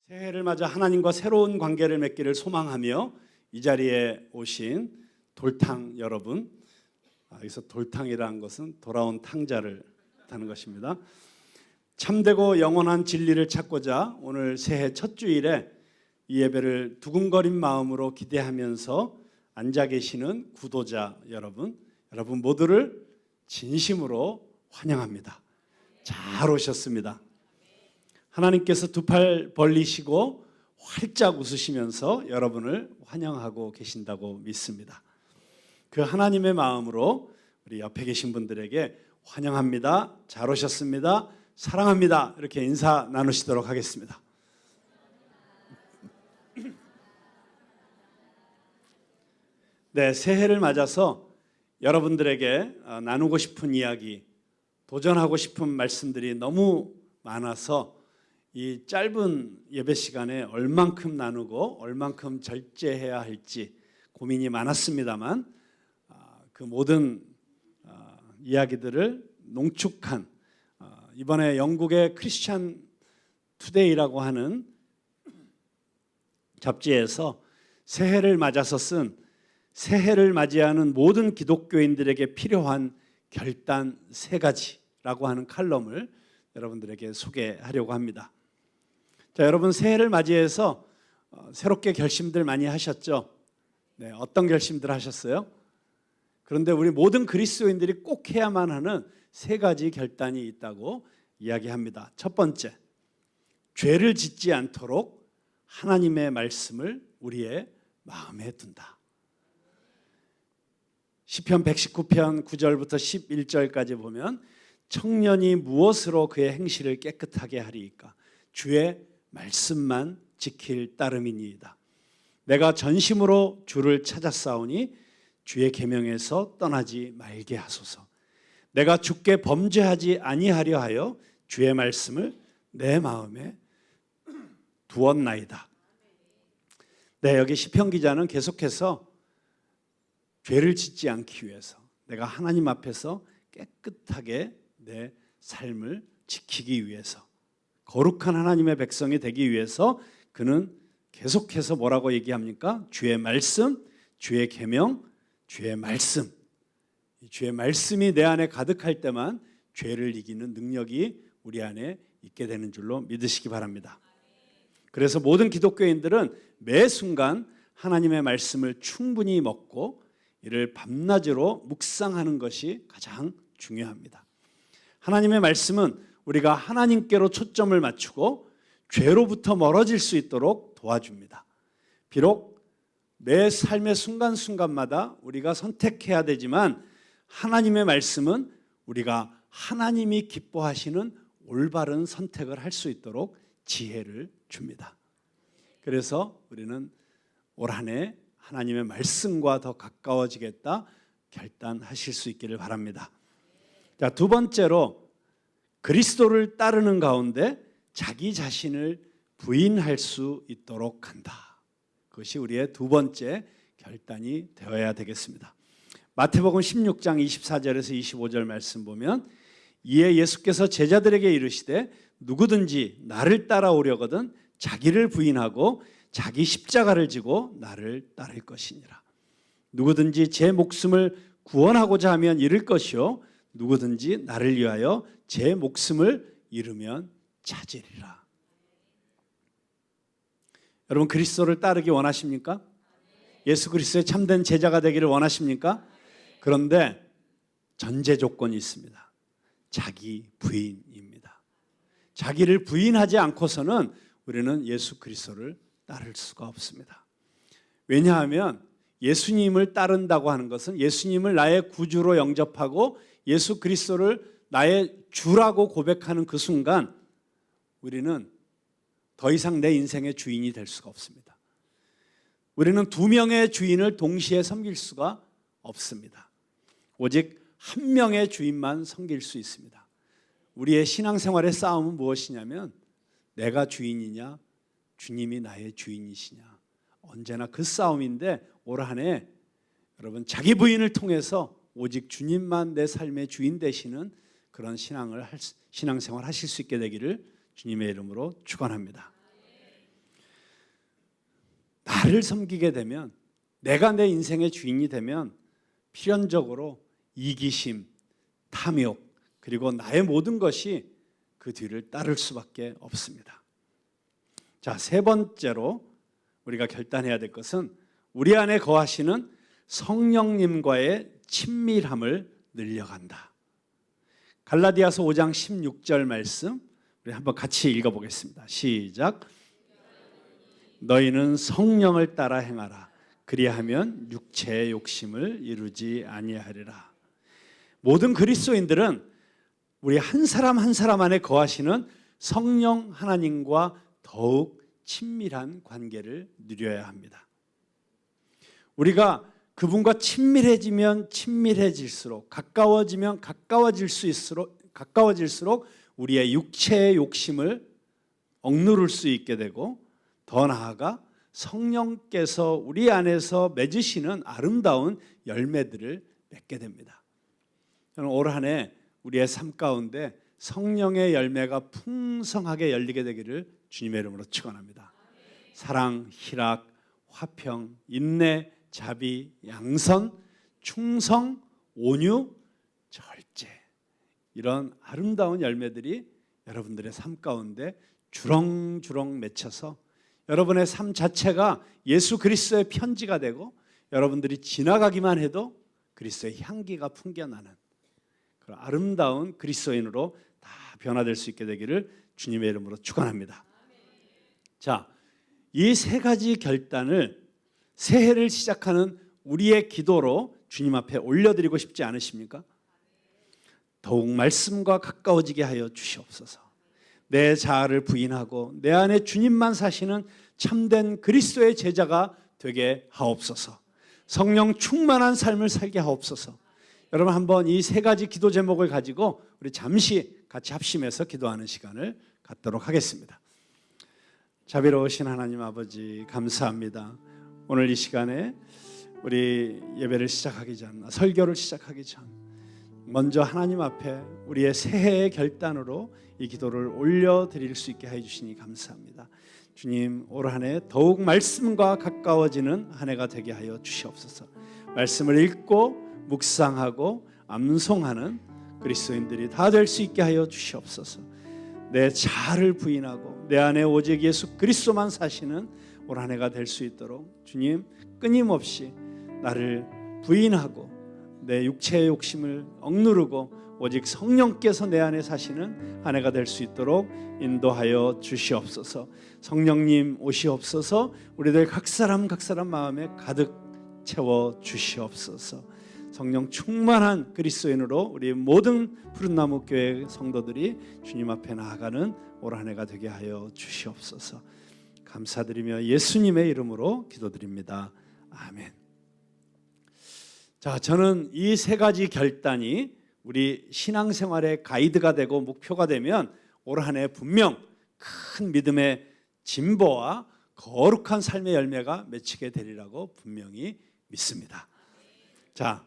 새해를 맞아 하나님과 새로운 관계를 맺기를 소망하며 이 자리에 오신 돌탕 여러분, 여기서 돌탕이라는 것은 돌아온 탕자를 뜻하는 것입니다. 참되고 영원한 진리를 찾고자 오늘 새해 첫 주일에 이 예배를 두근거린 마음으로 기대하면서 앉아 계시는 구도자 여러분 모두를 진심으로 환영합니다. 잘 오셨습니다. 하나님께서 두 팔 벌리시고 활짝 웃으시면서 여러분을 환영하고 계신다고 믿습니다. 그 하나님의 마음으로 우리 옆에 계신 분들에게 환영합니다, 잘 오셨습니다, 사랑합니다 이렇게 인사 나누시도록 하겠습니다. 네, 새해를 맞아서 여러분들에게 나누고 싶은 이야기, 도전하고 싶은 말씀들이 너무 많아서 이 짧은 예배 시간에 얼만큼 나누고 얼만큼 절제해야 할지 고민이 많았습니다만 그 모든 이야기들을 농축한 이번에 영국의 크리스찬 투데이라고 하는 잡지에서 새해를 맞아서 쓴 새해를 맞이하는 모든 기독교인들에게 필요한 결단 3가지라고 하는 칼럼을 여러분들에게 소개하려고 합니다. 자, 여러분 새해를 맞이해서 새롭게 결심들 많이 하셨죠? 네, 어떤 결심들 하셨어요? 그런데 우리 모든 그리스도인들이 꼭 해야만 하는 3가지 결단이 있다고 이야기합니다. 첫 번째, 죄를 짓지 않도록 하나님의 말씀을 우리의 마음에 둔다. 시편 119편 9절부터 11절까지 보면 청년이 무엇으로 그의 행실을 깨끗하게 하리이까? 주의 말씀만 지킬 따름이니이다. 내가 전심으로 주를 찾았사오니 주의 계명에서 떠나지 말게 하소서. 내가 주께 범죄하지 아니하려 하여 주의 말씀을 내 마음에 두었나이다. 네, 여기 시편 기자는 계속해서 죄를 짓지 않기 위해서, 내가 하나님 앞에서 깨끗하게 내 삶을 지키기 위해서, 거룩한 하나님의 백성이 되기 위해서 그는 계속해서 뭐라고 얘기합니까? 주의 말씀, 주의 계명, 주의 말씀. 주의 말씀이 내 안에 가득할 때만 죄를 이기는 능력이 우리 안에 있게 되는 줄로 믿으시기 바랍니다. 그래서 모든 기독교인들은 매 순간 하나님의 말씀을 충분히 먹고 이를 밤낮으로 묵상하는 것이 가장 중요합니다. 하나님의 말씀은 우리가 하나님께로 초점을 맞추고 죄로부터 멀어질 수 있도록 도와줍니다. 비록 매 삶의 순간순간마다 우리가 선택해야 되지만 하나님의 말씀은 우리가 하나님이 기뻐하시는 올바른 선택을 할 수 있도록 지혜를 줍니다. 그래서 우리는 올 한 해 하나님의 말씀과 더 가까워지겠다 결단하실 수 있기를 바랍니다. 자, 두 번째로 그리스도를 따르는 가운데 자기 자신을 부인할 수 있도록 한다. 그것이 우리의 두 번째 결단이 되어야 되겠습니다. 마태복음 16장 24절에서 25절 말씀 보면 이에 예수께서 제자들에게 이르시되 누구든지 나를 따라오려거든 자기를 부인하고 자기 십자가를 지고 나를 따를 것이니라. 누구든지 제 목숨을 구원하고자 하면 잃을 것이요 누구든지 나를 위하여 제 목숨을 잃으면 찾으리라. 여러분 그리스도를 따르기 원하십니까? 예수 그리스도의 참된 제자가 되기를 원하십니까? 그런데 전제 조건이 있습니다. 자기 부인입니다. 자기를 부인하지 않고서는 우리는 예수 그리스도를 따를 수가 없습니다. 왜냐하면 예수님을 따른다고 하는 것은 예수님을 나의 구주로 영접하고 예수 그리스도를 나의 주라고 고백하는 그 순간 우리는 더 이상 내 인생의 주인이 될 수가 없습니다. 우리는 2명의 주인을 동시에 섬길 수가 없습니다. 오직 한 명의 주인만 섬길 수 있습니다. 우리의 신앙생활의 싸움은 무엇이냐면 내가 주인이냐 주님이 나의 주인이시냐, 언제나 그 싸움인데 올 한 해 여러분 자기 부인을 통해서 오직 주님만 내 삶의 주인 되시는 그런 신앙생활 하실 수 있게 되기를 주님의 이름으로 축원합니다. 나를 섬기게 되면, 내가 내 인생의 주인이 되면 필연적으로 이기심, 탐욕, 그리고 나의 모든 것이 그 뒤를 따를 수밖에 없습니다. 자, 세 번째로 우리가 결단해야 될 것은 우리 안에 거하시는 성령님과의 친밀함을 늘려간다. 갈라디아서 5장 16절 말씀 우리 한번 같이 읽어보겠습니다. 시작. 너희는 성령을 따라 행하라. 그리하면 육체의 욕심을 이루지 아니하리라. 모든 그리스도인들은 우리 한 사람 한 사람 안에 거하시는 성령 하나님과 더욱 친밀한 관계를 누려야 합니다. 우리가 그분과 친밀해지면 친밀해질수록, 가까워지면 가까워질수록 우리의 육체의 욕심을 억누를 수 있게 되고, 더 나아가 성령께서 우리 안에서 맺으시는 아름다운 열매들을 맺게 됩니다. 저는 올 한 해 우리의 삶 가운데 성령의 열매가 풍성하게 열리게 되기를 주님의 이름으로 축원합니다. 사랑, 희락, 화평, 인내, 자비, 양선, 충성, 온유, 절제, 이런 아름다운 열매들이 여러분들의 삶 가운데 주렁주렁 맺혀서 여러분의 삶 자체가 예수 그리스도의 편지가 되고, 여러분들이 지나가기만 해도 그리스도의 향기가 풍겨나는 그런 아름다운 그리스도인으로 다 변화될 수 있게 되기를 주님의 이름으로 축원합니다. 자, 이 세 가지 결단을 새해를 시작하는 우리의 기도로 주님 앞에 올려드리고 싶지 않으십니까? 더욱 말씀과 가까워지게 하여 주시옵소서. 내 자아를 부인하고 내 안에 주님만 사시는 참된 그리스도의 제자가 되게 하옵소서. 성령 충만한 삶을 살게 하옵소서. 여러분, 한번 이 세 가지 기도 제목을 가지고 우리 잠시 같이 합심해서 기도하는 시간을 갖도록 하겠습니다. 자비로우신 하나님 아버지, 감사합니다. 오늘 이 시간에 우리 예배를 시작하기 전, 설교를 시작하기 전 먼저 하나님 앞에 우리의 새해의 결단으로 이 기도를 올려드릴 수 있게 해주시니 감사합니다. 주님, 올 한 해 더욱 말씀과 가까워지는 한 해가 되게 하여 주시옵소서. 말씀을 읽고 묵상하고 암송하는 그리스도인들이 다 될 수 있게 하여 주시옵소서. 내 자아를 부인하고 내 안에 오직 예수 그리스도만 사시는 올 한 해가 될 수 있도록 주님, 끊임없이 나를 부인하고 내 육체의 욕심을 억누르고 오직 성령께서 내 안에 사시는 한 해가 될 수 있도록 인도하여 주시옵소서. 성령님 오시옵소서. 우리들 각 사람 마음에 가득 채워 주시옵소서. 성령 충만한 그리스도인으로 우리 모든 푸른나무 교회 성도들이 주님 앞에 나아가는 올 한 해가 되게 하여 주시옵소서. 감사드리며 예수님의 이름으로 기도드립니다. 아멘. 자, 저는 이 세 가지 결단이 우리 신앙생활의 가이드가 되고 목표가 되면 올 한 해 분명 큰 믿음의 진보와 거룩한 삶의 열매가 맺히게 되리라고 분명히 믿습니다. 자,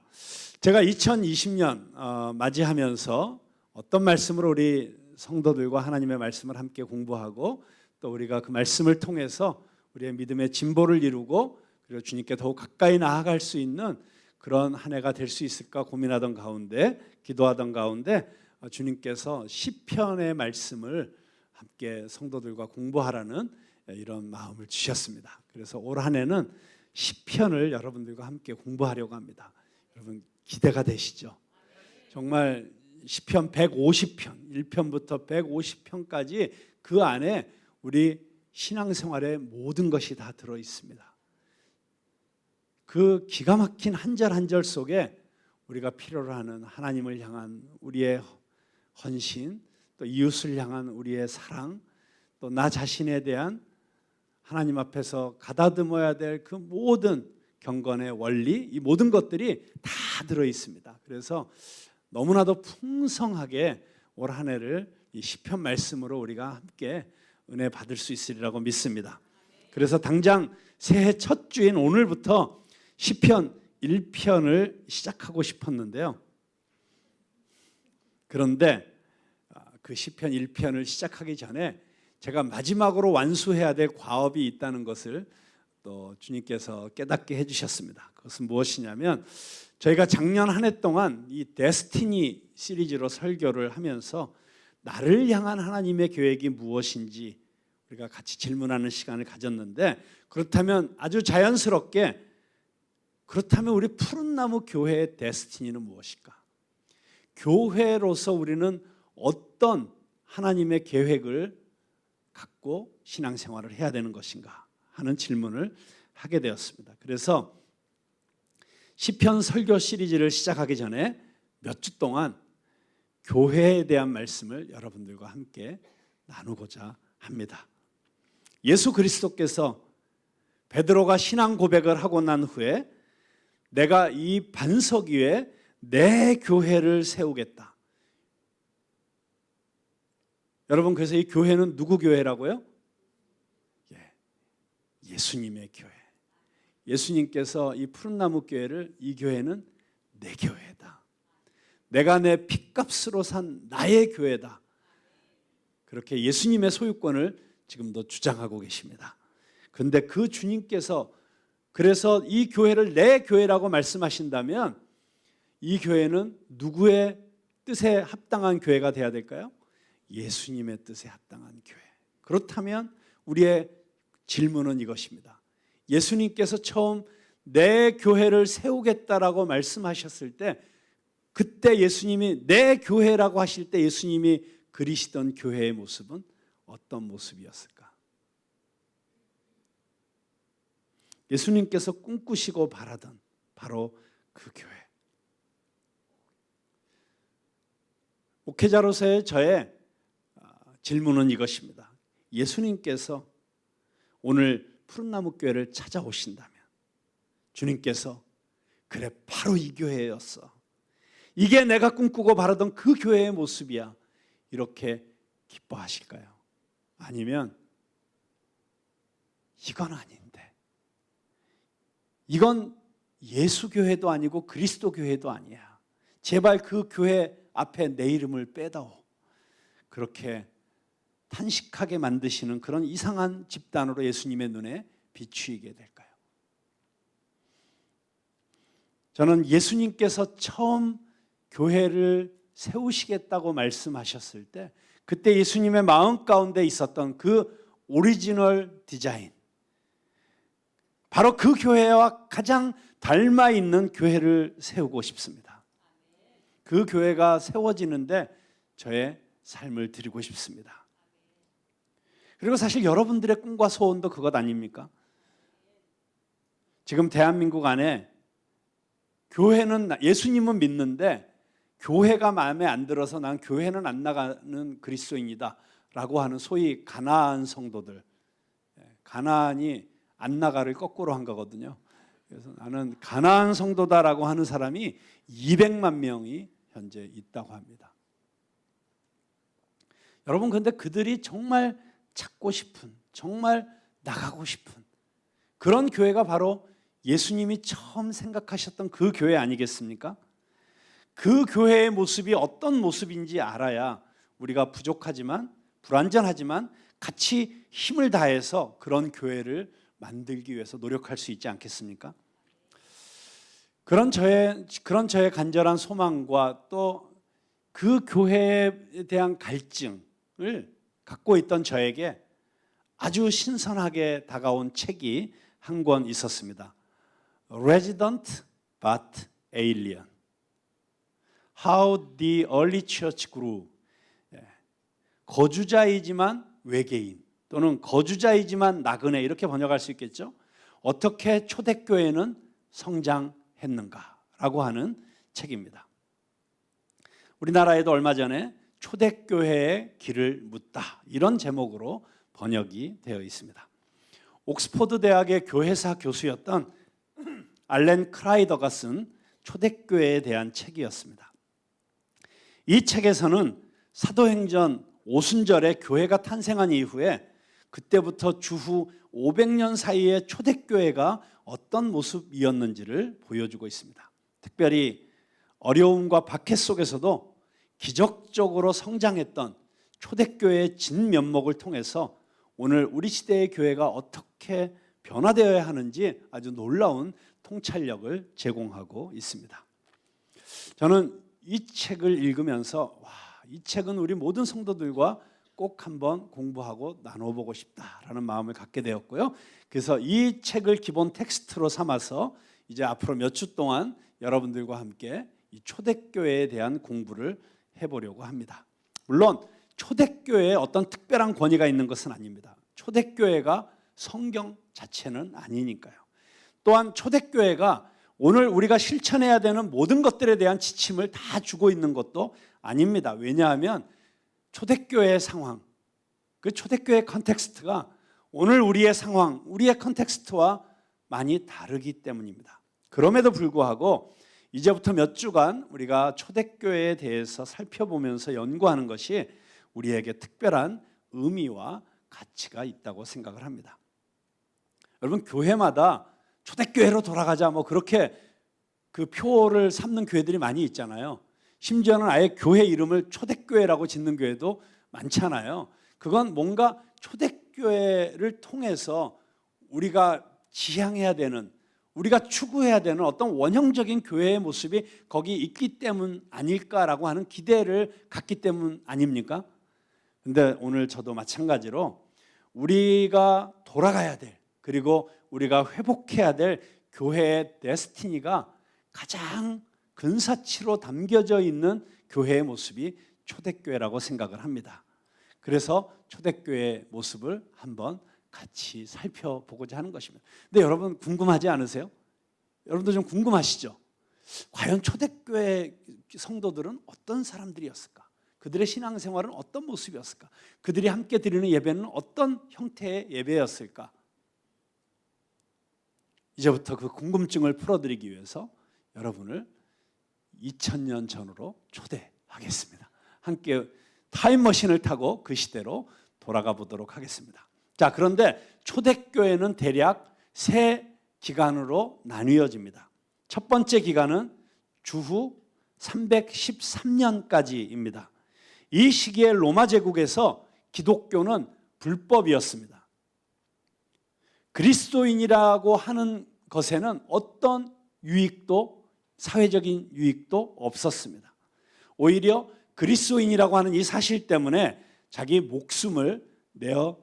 제가 2020년 맞이하면서 어떤 말씀으로 우리 성도들과 하나님의 말씀을 함께 공부하고 또 우리가 그 말씀을 통해서 우리의 믿음의 진보를 이루고 그리고 주님께 더욱 가까이 나아갈 수 있는 그런 한 해가 될 수 있을까 고민하던 가운데, 기도하던 가운데 주님께서 시편의 말씀을 함께 성도들과 공부하라는 이런 마음을 주셨습니다. 그래서 올 한 해는 시편을 여러분들과 함께 공부하려고 합니다. 여러분 기대가 되시죠? 정말 시편 150편, 1편부터 150편까지 그 안에 우리 신앙생활의 모든 것이 다 들어 있습니다. 그 기가 막힌 한 절 한 절 속에 우리가 필요로 하는 하나님을 향한 우리의 헌신, 또 이웃을 향한 우리의 사랑, 또 나 자신에 대한 하나님 앞에서 가다듬어야 될 그 모든 경건의 원리, 이 모든 것들이 다 들어 있습니다. 그래서 너무나도 풍성하게 올 한 해를 이 시편 말씀으로 우리가 함께 은혜 받을 수 있으리라고 믿습니다. 그래서 당장 새해 첫 주인 오늘부터 시편 1편을 시작하고 싶었는데요. 그런데 그 시편 1편을 시작하기 전에 제가 마지막으로 완수해야 될 과업이 있다는 것을 또 주님께서 깨닫게 해주셨습니다. 그것은 무엇이냐면 저희가 작년 한 해 동안 이 데스티니 시리즈로 설교를 하면서 나를 향한 하나님의 계획이 무엇인지 우리가 같이 질문하는 시간을 가졌는데, 그렇다면 아주 자연스럽게 그렇다면 우리 푸른나무 교회의 데스티니는 무엇일까? 교회로서 우리는 어떤 하나님의 계획을 갖고 신앙생활을 해야 되는 것인가 하는 질문을 하게 되었습니다. 그래서 시편 설교 시리즈를 시작하기 전에 몇 주 동안 교회에 대한 말씀을 여러분들과 함께 나누고자 합니다. 예수 그리스도께서 베드로가 신앙 고백을 하고 난 후에 내가 이 반석 위에 내 교회를 세우겠다. 여러분, 그래서 이 교회는 누구 교회라고요? 예수님의 교회. 예수님께서 이 푸른나무 교회를, 이 교회는 내 교회다. 내가 내 핏값으로 산 나의 교회다. 그렇게 예수님의 소유권을 지금도 주장하고 계십니다. 그런데 그 주님께서 그래서 이 교회를 내 교회라고 말씀하신다면 이 교회는 누구의 뜻에 합당한 교회가 되어야 될까요? 예수님의 뜻에 합당한 교회. 그렇다면 우리의 질문은 이것입니다. 예수님께서 처음 내 교회를 세우겠다라고 말씀하셨을 때, 그때 예수님이 내 교회라고 하실 때 예수님이 그리시던 교회의 모습은 어떤 모습이었을까? 예수님께서 꿈꾸시고 바라던 바로 그 교회. 목회자로서의 저의 질문은 이것입니다. 예수님께서 오늘 푸른나무 교회를 찾아오신다면 주님께서 그래, 바로 이 교회였어, 이게 내가 꿈꾸고 바라던 그 교회의 모습이야, 이렇게 기뻐하실까요? 아니면 이건 아닌데, 이건 예수 교회도 아니고 그리스도 교회도 아니야, 제발 그 교회 앞에 내 이름을 빼다오, 그렇게 탄식하게 만드시는 그런 이상한 집단으로 예수님의 눈에 비추이게 될까요? 저는 예수님께서 처음 교회를 세우시겠다고 말씀하셨을 때 그때 예수님의 마음 가운데 있었던 그 오리지널 디자인, 바로 그 교회와 가장 닮아 있는 교회를 세우고 싶습니다. 그 교회가 세워지는데 저의 삶을 드리고 싶습니다. 그리고 사실 여러분들의 꿈과 소원도 그것 아닙니까? 지금 대한민국 안에 교회는, 예수님은 믿는데 교회가 마음에 안 들어서 난 교회는 안 나가는 그리스도인이다 라고 하는 소위 가나안 성도들, 가나안이 안 나가를 거꾸로 한 거거든요. 그래서 나는 가나안 성도다라고 하는 사람이 200만 명이 현재 있다고 합니다. 여러분, 근데 그들이 정말 찾고 싶은, 정말 나가고 싶은 그런 교회가 바로 예수님이 처음 생각하셨던 그 교회 아니겠습니까? 그 교회의 모습이 어떤 모습인지 알아야 우리가 부족하지만 불완전하지만 같이 힘을 다해서 그런 교회를 만들기 위해서 노력할 수 있지 않겠습니까? 그런 저의 간절한 소망과 또 그 교회에 대한 갈증을 갖고 있던 저에게 아주 신선하게 다가온 책이 한 권 있었습니다. Resident but Alien. How the Early Church Grew. 거주자이지만 외계인 또는 거주자이지만 나그네, 이렇게 번역할 수 있겠죠. 어떻게 초대교회는 성장했는가라고 하는 책입니다. 우리나라에도 얼마 전에 초대교회의 길을 묻다, 이런 제목으로 번역이 되어 있습니다. 옥스퍼드 대학의 교회사 교수였던 알렌 크라이더가 쓴 초대교회에 대한 책이었습니다. 이 책에서는 사도행전 오순절에 교회가 탄생한 이후에 그때부터 주후 500년 사이에 초대교회가 어떤 모습이었는지를 보여주고 있습니다. 특별히 어려움과 박해 속에서도 기적적으로 성장했던 초대교회의 진면목을 통해서 오늘 우리 시대의 교회가 어떻게 변화되어야 하는지 아주 놀라운 통찰력을 제공하고 있습니다. 저는 이 책을 읽으면서 이 책은 우리 모든 성도들과 꼭 한번 공부하고 나눠보고 싶다라는 마음을 갖게 되었고요. 그래서 이 책을 기본 텍스트로 삼아서 이제 앞으로 몇 주 동안 여러분들과 함께 이 초대교회에 대한 공부를 해보려고 합니다. 물론 초대교회에 어떤 특별한 권위가 있는 것은 아닙니다. 초대교회가 성경 자체는 아니니까요. 또한 초대교회가 오늘 우리가 실천해야 되는 모든 것들에 대한 지침을 다 주고 있는 것도 아닙니다. 왜냐하면 초대교회의 상황, 그 초대교회의 컨텍스트가 오늘 우리의 상황, 우리의 컨텍스트와 많이 다르기 때문입니다. 그럼에도 불구하고 이제부터 몇 주간 우리가 초대교회에 대해서 살펴보면서 연구하는 것이 우리에게 특별한 의미와 가치가 있다고 생각을 합니다. 여러분, 교회마다 초대교회로 돌아가자 그렇게 그 표를 삼는 교회들이 많이 있잖아요. 심지어는 아예 교회 이름을 초대교회라고 짓는 교회도 많잖아요. 그건 뭔가 초대교회를 통해서 우리가 지향해야 되는, 우리가 추구해야 되는 어떤 원형적인 교회의 모습이 거기 있기 때문 아닐까라고 하는 기대를 갖기 때문 아닙니까? 근데 오늘 저도 마찬가지로 우리가 돌아가야 될, 그리고 우리가 회복해야 될 교회의 데스티니가 가장 근사치로 담겨져 있는 교회의 모습이 초대교회라고 생각을 합니다. 그래서 초대교회의 모습을 한번 같이 살펴보고자 하는 것입니다. 근데 여러분 궁금하지 않으세요? 여러분도 좀 궁금하시죠? 과연 초대교회 성도들은 어떤 사람들이었을까? 그들의 신앙생활은 어떤 모습이었을까? 그들이 함께 드리는 예배는 어떤 형태의 예배였을까? 이제부터 그 궁금증을 풀어드리기 위해서 여러분을 2000년 전으로 초대하겠습니다. 함께 타임머신을 타고 그 시대로 돌아가 보도록 하겠습니다. 자, 그런데 초대교회는 대략 세 기간으로 나뉘어집니다. 첫 번째 기간은 주후 313년까지입니다. 이 시기에 로마 제국에서 기독교는 불법이었습니다. 그리스도인이라고 하는 것에는 어떤 유익도, 사회적인 유익도 없었습니다. 오히려 그리스도인이라고 하는 이 사실 때문에 자기 목숨을 내어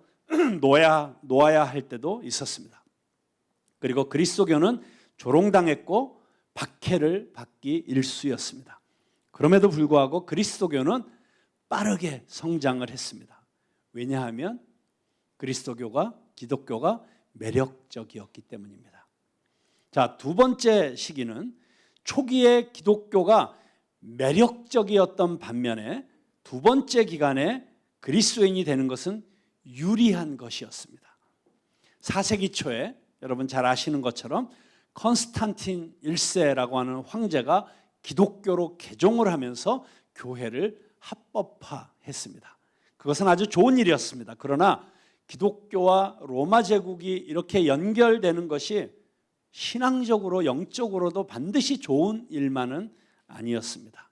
놓아야 할 때도 있었습니다. 그리고 그리스도교는 조롱당했고 박해를 받기 일쑤였습니다. 그럼에도 불구하고 그리스도교는 빠르게 성장을 했습니다. 왜냐하면 그리스도교가, 기독교가 매력적이었기 때문입니다. 자, 두 번째 시기는 초기에 기독교가 매력적이었던 반면에 두 번째 기간에 그리스도인이 되는 것은 유리한 것이었습니다. 4세기 초에 여러분 잘 아시는 것처럼 컨스탄틴 1세라고 하는 황제가 기독교로 개종을 하면서 교회를 합법화했습니다. 그것은 아주 좋은 일이었습니다. 그러나 기독교와 로마 제국이 이렇게 연결되는 것이 신앙적으로, 영적으로도 반드시 좋은 일만은 아니었습니다.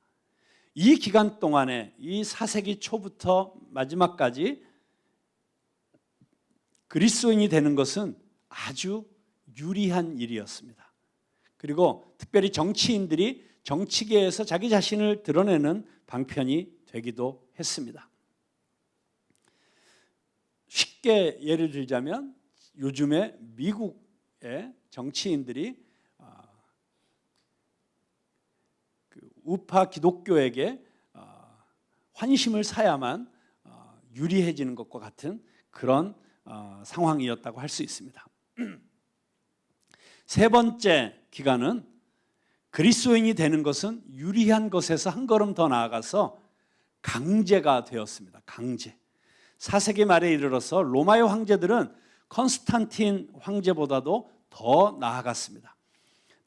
이 기간 동안에, 이 4세기 초부터 마지막까지 그리스도인이 되는 것은 아주 유리한 일이었습니다. 그리고 특별히 정치인들이 정치계에서 자기 자신을 드러내는 방편이 되기도 했습니다. 쉽게 예를 들자면 요즘에 미국의 정치인들이 우파 기독교에게 환심을 사야만 유리해지는 것과 같은 그런 상황이었다고 할 수 있습니다. 세 번째 기간은 그리스도인이 되는 것은 유리한 것에서 한 걸음 더 나아가서 강제가 되었습니다. 강제. 4세기 말에 이르러서 로마의 황제들은 컨스탄틴 황제보다도 더 나아갔습니다.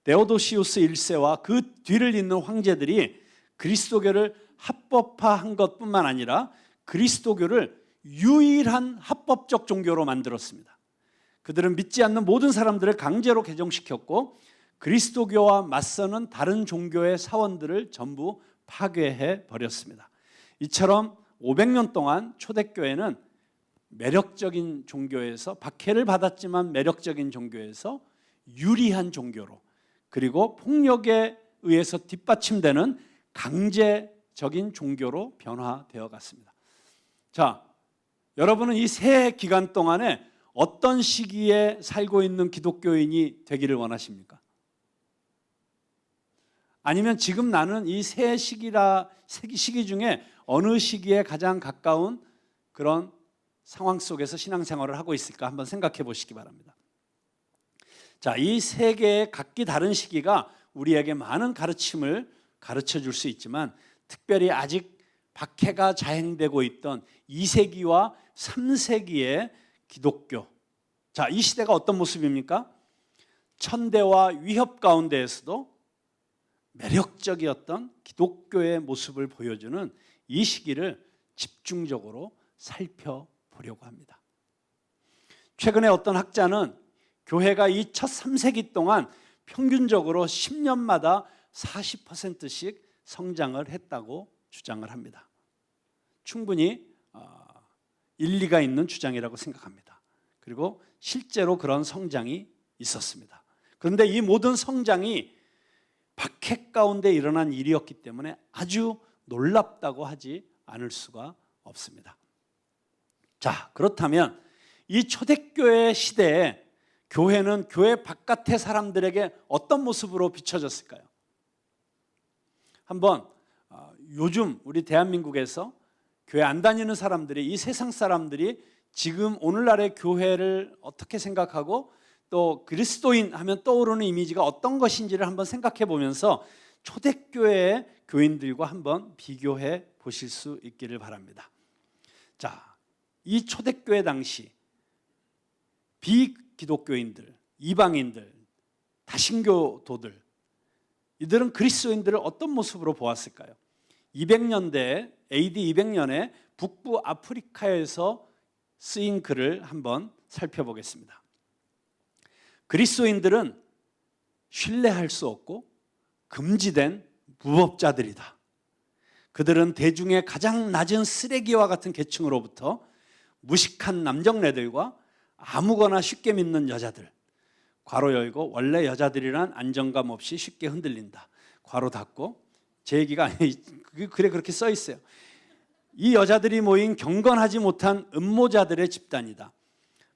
데오도시우스 1세와 그 뒤를 잇는 황제들이 그리스도교를 합법화한 것뿐만 아니라 그리스도교를 유일한 합법적 종교로 만들었습니다. 그들은 믿지 않는 모든 사람들을 강제로 개종시켰고 그리스도교와 맞서는 다른 종교의 사원들을 전부 파괴해 버렸습니다. 이처럼 500년 동안 초대교회는 매력적인 종교에서, 박해를 받았지만 매력적인 종교에서 유리한 종교로, 그리고 폭력에 의해서 뒷받침되는 강제적인 종교로 변화되어 갔습니다. 자, 여러분은 이 새 기간 동안에 어떤 시기에 살고 있는 기독교인이 되기를 원하십니까? 아니면 지금 나는 이 새 시기 중에 어느 시기에 가장 가까운 그런 상황 속에서 신앙생활을 하고 있을까 한번 생각해 보시기 바랍니다. 자, 이 세 개의 각기 다른 시기가 우리에게 많은 가르침을 가르쳐 줄 수 있지만, 특별히 아직 박해가 자행되고 있던 2세기와 3세기의 기독교, 자, 이 시대가 어떤 모습입니까? 천대와 위협 가운데에서도 매력적이었던 기독교의 모습을 보여주는 이 시기를 집중적으로 살펴보려고 합니다. 최근에 어떤 학자는 교회가 이 첫 3세기 동안 평균적으로 10년마다 40%씩 성장을 했다고 주장을 합니다. 충분히 일리가 있는 주장이라고 생각합니다. 그리고 실제로 그런 성장이 있었습니다. 그런데 이 모든 성장이 박해 가운데 일어난 일이었기 때문에 아주 놀랍다고 하지 않을 수가 없습니다. 자, 그렇다면 이 초대교회 시대에 교회는 교회 바깥의 사람들에게 어떤 모습으로 비춰졌을까요? 한번 요즘 우리 대한민국에서 교회 안 다니는 사람들이, 이 세상 사람들이 지금 오늘날의 교회를 어떻게 생각하고 또 그리스도인 하면 떠오르는 이미지가 어떤 것인지를 한번 생각해 보면서 초대교회의 교인들과 한번 비교해 보실 수 있기를 바랍니다. 자, 이 초대교회 당시 비기독교인들, 이방인들, 다신교도들, 이들은 그리스도인들을 어떤 모습으로 보았을까요? 200년대, AD 200년에 북부 아프리카에서 쓰인 글을 한번 살펴보겠습니다. 그리스도인들은 신뢰할 수 없고 금지된 무법자들이다. 그들은 대중의 가장 낮은 쓰레기와 같은 계층으로부터 무식한 남정네들과 아무거나 쉽게 믿는 여자들, 괄호 열고, 원래 여자들이란 안정감 없이 쉽게 흔들린다, 괄호 닫고, 제 얘기가 아니에요. 글에 그렇게 써 있어요. 이 여자들이 모인 경건하지 못한 음모자들의 집단이다.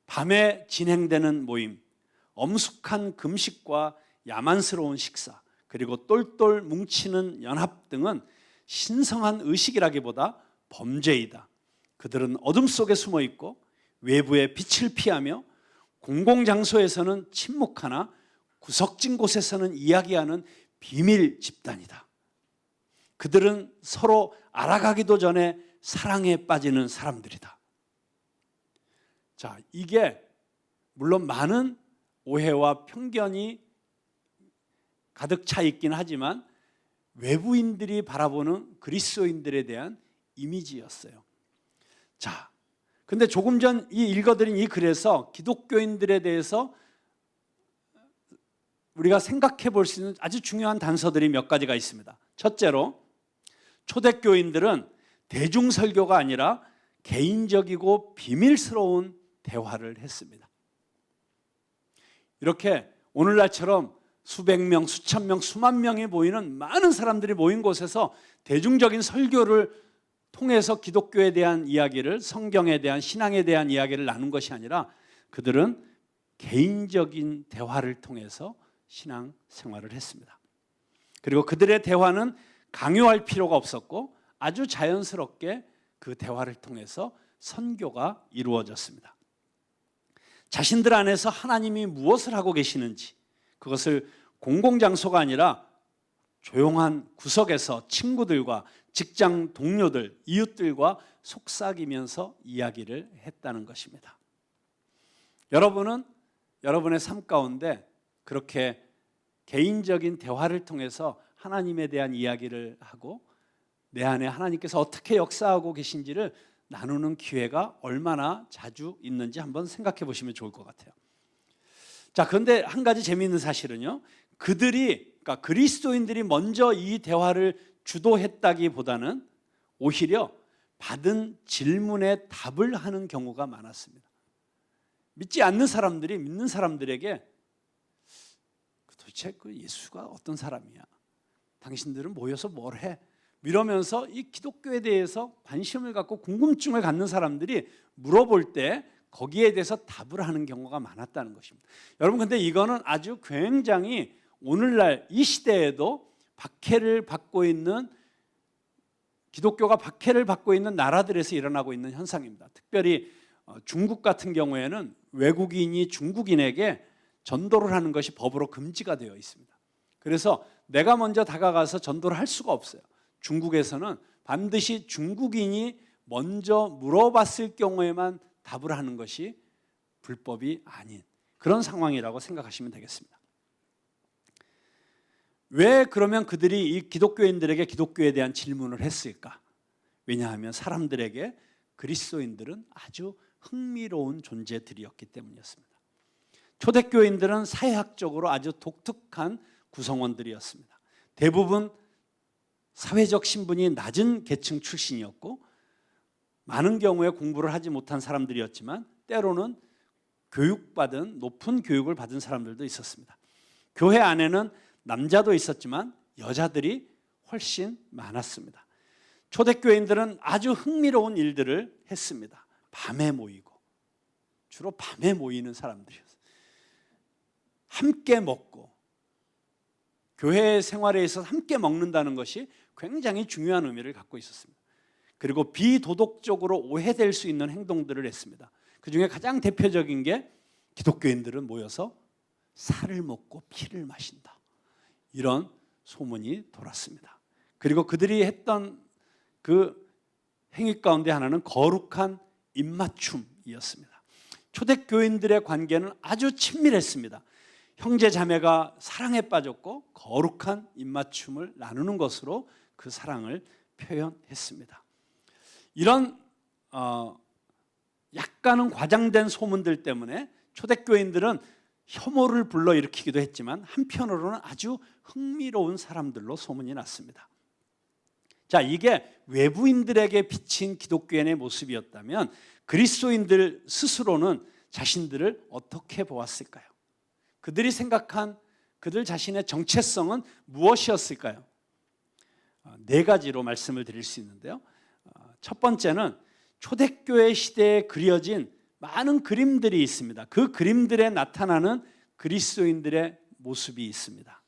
밤에 진행되는 모임, 엄숙한 금식과 야만스러운 식사, 그리고 똘똘 뭉치는 연합 등은 신성한 의식이라기보다 범죄이다. 그들은 어둠 속에 숨어 있고 외부의 빛을 피하며 공공장소에서는 침묵하나 구석진 곳에서는 이야기하는 비밀 집단이다. 그들은 서로 알아가기도 전에 사랑에 빠지는 사람들이다. 자, 이게 물론 많은 오해와 편견이 가득 차 있긴 하지만 외부인들이 바라보는 그리스도인들에 대한 이미지였어요. 자, 근데 조금 전 읽어드린 이 글에서 기독교인들에 대해서 우리가 생각해 볼 수 있는 아주 중요한 단서들이 몇 가지가 있습니다. 첫째로, 초대교인들은 대중설교가 아니라 개인적이고 비밀스러운 대화를 했습니다. 이렇게 오늘날처럼 수백 명, 수천 명, 수만 명이 모이는 많은 사람들이 모인 곳에서 대중적인 설교를 통해서 기독교에 대한 이야기를, 성경에 대한, 신앙에 대한 이야기를 나눈 것이 아니라 그들은 개인적인 대화를 통해서 신앙 생활을 했습니다. 그리고 그들의 대화는 강요할 필요가 없었고 아주 자연스럽게 그 대화를 통해서 선교가 이루어졌습니다. 자신들 안에서 하나님이 무엇을 하고 계시는지, 그것을 공공장소가 아니라 조용한 구석에서 친구들과 직장 동료들, 이웃들과 속삭이면서 이야기를 했다는 것입니다. 여러분은 여러분의 삶 가운데 그렇게 개인적인 대화를 통해서 하나님에 대한 이야기를 하고 내 안에 하나님께서 어떻게 역사하고 계신지를 나누는 기회가 얼마나 자주 있는지 한번 생각해 보시면 좋을 것 같아요. 자, 그런데 한 가지 재미있는 사실은요, 그러니까 그리스도인들이 먼저 이 대화를 주도했다기보다는 오히려 받은 질문에 답을 하는 경우가 많았습니다. 믿지 않는 사람들이 믿는 사람들에게 도대체 그 예수가 어떤 사람이야? 당신들은 모여서 뭘 해? 이러면서 이 기독교에 대해서 관심을 갖고 궁금증을 갖는 사람들이 물어볼 때 거기에 대해서 답을 하는 경우가 많았다는 것입니다. 여러분, 근데 이거는 아주 굉장히 오늘날 이 시대에도 박해를 받고 있는, 기독교가 박해를 받고 있는 나라들에서 일어나고 있는 현상입니다. 특별히 중국 같은 경우에는 외국인이 중국인에게 전도를 하는 것이 법으로 금지가 되어 있습니다. 그래서 내가 먼저 다가가서 전도를 할 수가 없어요. 중국에서는 반드시 중국인이 먼저 물어봤을 경우에만 답을 하는 것이 불법이 아닌 그런 상황이라고 생각하시면 되겠습니다. 왜 그러면 그들이 이 기독교인들에게 기독교에 대한 질문을 했을까? 왜냐하면 사람들에게 그리스도인들은 아주 흥미로운 존재들이었기 때문이었습니다. 초대교인들은 사회학적으로 아주 독특한 구성원들이었습니다. 대부분 사회적 신분이 낮은 계층 출신이었고 많은 경우에 공부를 하지 못한 사람들이었지만 때로는 교육받은, 높은 교육을 받은 사람들도 있었습니다. 교회 안에는 남자도 있었지만 여자들이 훨씬 많았습니다. 초대교인들은 아주 흥미로운 일들을 했습니다. 밤에 모이고, 주로 밤에 모이는 사람들이었어요. 함께 먹고, 교회 생활에 있어서 함께 먹는다는 것이 굉장히 중요한 의미를 갖고 있었습니다. 그리고 비도덕적으로 오해될 수 있는 행동들을 했습니다. 그 중에 가장 대표적인 게 기독교인들은 모여서 살을 먹고 피를 마신다, 이런 소문이 돌았습니다. 그리고 그들이 했던 그 행위 가운데 하나는 거룩한 입맞춤이었습니다. 초대교인들의 관계는 아주 친밀했습니다. 형제 자매가 사랑에 빠졌고 거룩한 입맞춤을 나누는 것으로 그 사랑을 표현했습니다. 이런 약간은 과장된 소문들 때문에 초대교인들은 혐오를 불러일으키기도 했지만 한편으로는 아주 흥미로운 사람들로 소문이 났습니다. 자, 이게 외부인들에게 비친 기독교인의 모습이었다면 그리스도인들 스스로는 자신들을 어떻게 보았을까요? 그들이 생각한 그들 자신의 정체성은 무엇이었을까요? 네 가지로 말씀을 드릴 수 있는데요. 첫 번째는 초대교회 시대에 그려진 많은 그림들이 있습니다. 그 그림들에 나타나는 그리스도인들의 모습이 있습니다.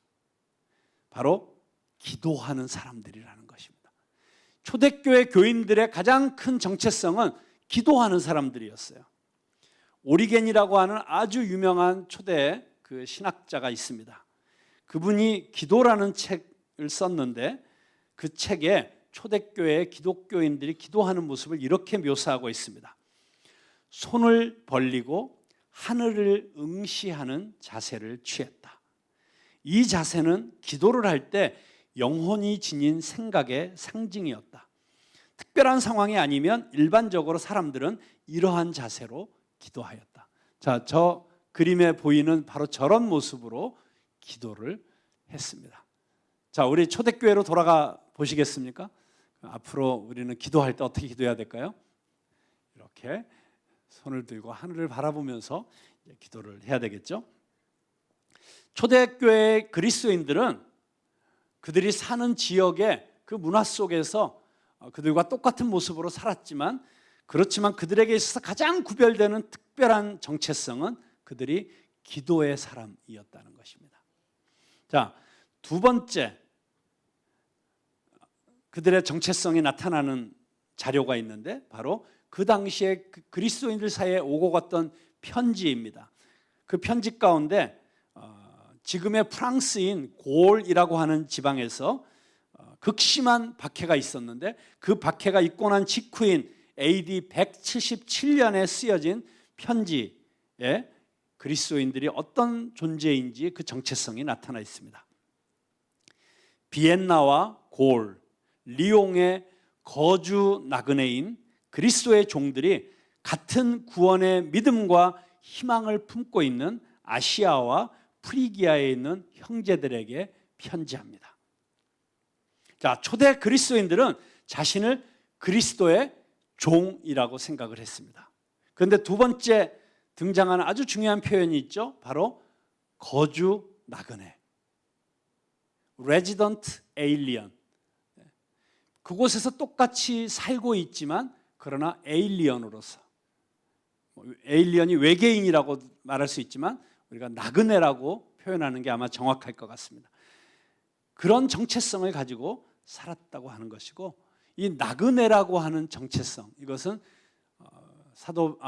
바로 기도하는 사람들이라는 것입니다. 초대교회 교인들의 가장 큰 정체성은 기도하는 사람들이었어요. 오리겐이라고 하는 아주 유명한 초대 그 신학자가 있습니다. 그분이 기도라는 책을 썼는데 그 책에 초대교회 기독교인들이 기도하는 모습을 이렇게 묘사하고 있습니다. 손을 벌리고 하늘을 응시하는 자세를 취했다. 이 자세는 기도를 할 때 영혼이 지닌 생각의 상징이었다. 특별한 상황이 아니면 일반적으로 사람들은 이러한 자세로 기도하였다. 자, 저 그림에 보이는 바로 저런 모습으로 기도를 했습니다. 자, 우리 초대교회로 돌아가 보시겠습니까? 앞으로 우리는 기도할 때 어떻게 기도해야 될까요? 이렇게 손을 들고 하늘을 바라보면서 기도를 해야 되겠죠? 초대교회 그리스도인들은 그들이 사는 지역의 그 문화 속에서 그들과 똑같은 모습으로 살았지만 그렇지만 그들에게 있어서 가장 구별되는 특별한 정체성은 그들이 기도의 사람이었다는 것입니다. 자, 두 번째 그들의 정체성이 나타나는 자료가 있는데 바로 그 당시에 그리스도인들 사이에 오고 갔던 편지입니다. 그 편지 가운데 지금의 프랑스인 골이라고 하는 지방에서 극심한 박해가 있었는데 그 박해가 있고 난 직후인 AD 177년에 쓰여진 편지에 그리스도인들이 어떤 존재인지 그 정체성이 나타나 있습니다. 비엔나와 골, 리옹의 거주 나그네인 그리스도의 종들이 같은 구원의 믿음과 희망을 품고 있는 아시아와 프리기아에 있는 형제들에게 편지합니다. 자, 초대 그리스도인들은 자신을 그리스도의 종이라고 생각을 했습니다. 그런데 두 번째 등장하는 아주 중요한 표현이 있죠. 바로 거주 나그네, resident alien. 그곳에서 똑같이 살고 있지만 그러나 에일리언으로서, 에일리언이 외계인이라고 말할 수 있지만 우리가 나그네라고 표현하는 게 아마 정확할 것 같습니다. 그런 정체성을 가지고 살았다고 하는 것이고, 이 나그네라고 하는 정체성, 이것은 사도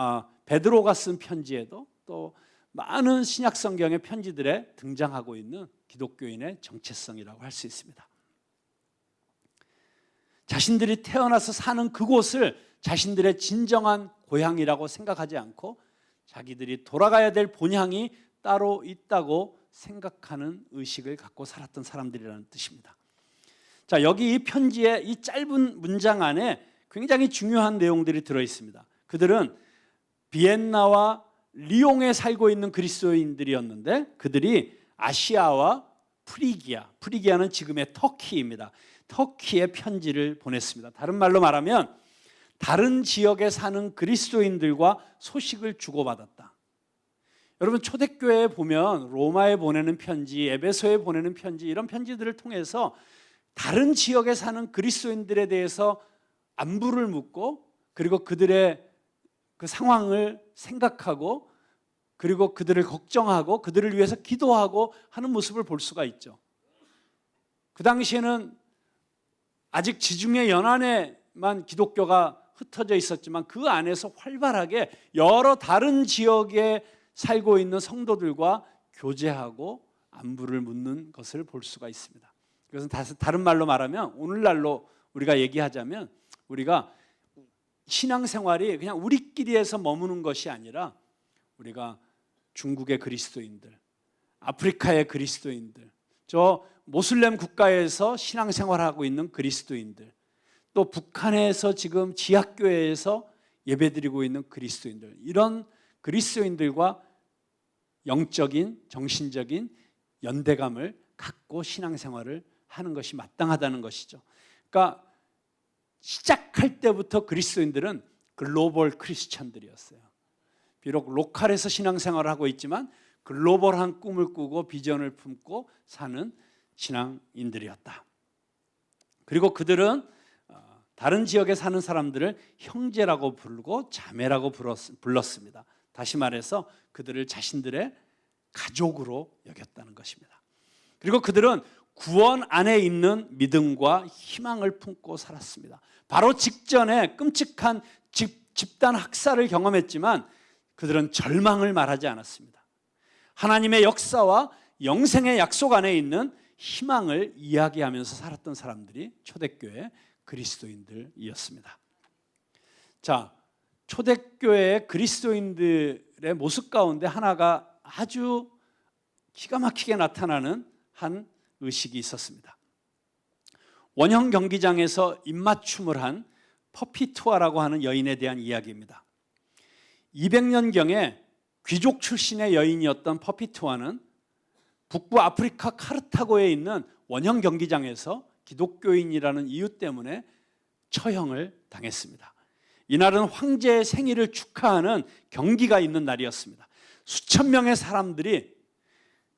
베드로가 쓴 편지에도 또 많은 신약 성경의 편지들에 등장하고 있는 기독교인의 정체성이라고 할 수 있습니다. 자신들이 태어나서 사는 그곳을 자신들의 진정한 고향이라고 생각하지 않고 자기들이 돌아가야 될 본향이 따로 있다고 생각하는 의식을 갖고 살았던 사람들이라는 뜻입니다. 자, 여기 이 편지의 이 짧은 문장 안에 굉장히 중요한 내용들이 들어 있습니다. 그들은 비엔나와 리옹에 살고 있는 그리스도인들이었는데 그들이 아시아와 프리기아는 지금의 터키입니다. 터키에 편지를 보냈습니다. 다른 말로 말하면 다른 지역에 사는 그리스도인들과 소식을 주고받았다. 여러분, 초대교회에 보면 로마에 보내는 편지, 에베소에 보내는 편지, 이런 편지들을 통해서 다른 지역에 사는 그리스도인들에 대해서 안부를 묻고, 그리고 그들의 그 상황을 생각하고, 그리고 그들을 걱정하고 그들을 위해서 기도하고 하는 모습을 볼 수가 있죠. 그 당시에는 아직 지중해 연안에만 기독교가 흩어져 있었지만 그 안에서 활발하게 여러 다른 지역에 살고 있는 성도들과 교제하고 안부를 묻는 것을 볼 수가 있습니다. 그것은 다른 말로 말하면, 오늘날로 우리가 얘기하자면, 우리가 신앙생활이 그냥 우리끼리에서 머무는 것이 아니라 우리가 중국의 그리스도인들, 아프리카의 그리스도인들, 저 모슬렘 국가에서 신앙생활하고 있는 그리스도인들, 또 북한에서 지금 지하교회에서 예배드리고 있는 그리스도인들, 이런 그리스도인들과 영적인, 정신적인 연대감을 갖고 신앙생활을 하는 것이 마땅하다는 것이죠. 그러니까 시작할 때부터 그리스도인들은 글로벌 크리스찬들이었어요. 비록 로컬에서 신앙생활을 하고 있지만 글로벌한 꿈을 꾸고 비전을 품고 사는 신앙인들이었다. 그리고 그들은 다른 지역에 사는 사람들을 형제라고 부르고 자매라고 불렀습니다. 다시 말해서 그들을 자신들의 가족으로 여겼다는 것입니다. 그리고 그들은 구원 안에 있는 믿음과 희망을 품고 살았습니다. 바로 직전에 끔찍한 집단 학살을 경험했지만 그들은 절망을 말하지 않았습니다. 하나님의 역사와 영생의 약속 안에 있는 희망을 이야기하면서 살았던 사람들이 초대교회 그리스도인들이었습니다. 자, 초대교회의 그리스도인들의 모습 가운데 하나가 아주 기가 막히게 나타나는 한 의식이 있었습니다. 원형 경기장에서 입맞춤을 한 퍼피투아라고 하는 여인에 대한 이야기입니다. 200년경에 귀족 출신의 여인이었던 퍼피투아는 북부 아프리카 카르타고에 있는 원형 경기장에서 기독교인이라는 이유 때문에 처형을 당했습니다. 이날은 황제의 생일을 축하하는 경기가 있는 날이었습니다. 수천 명의 사람들이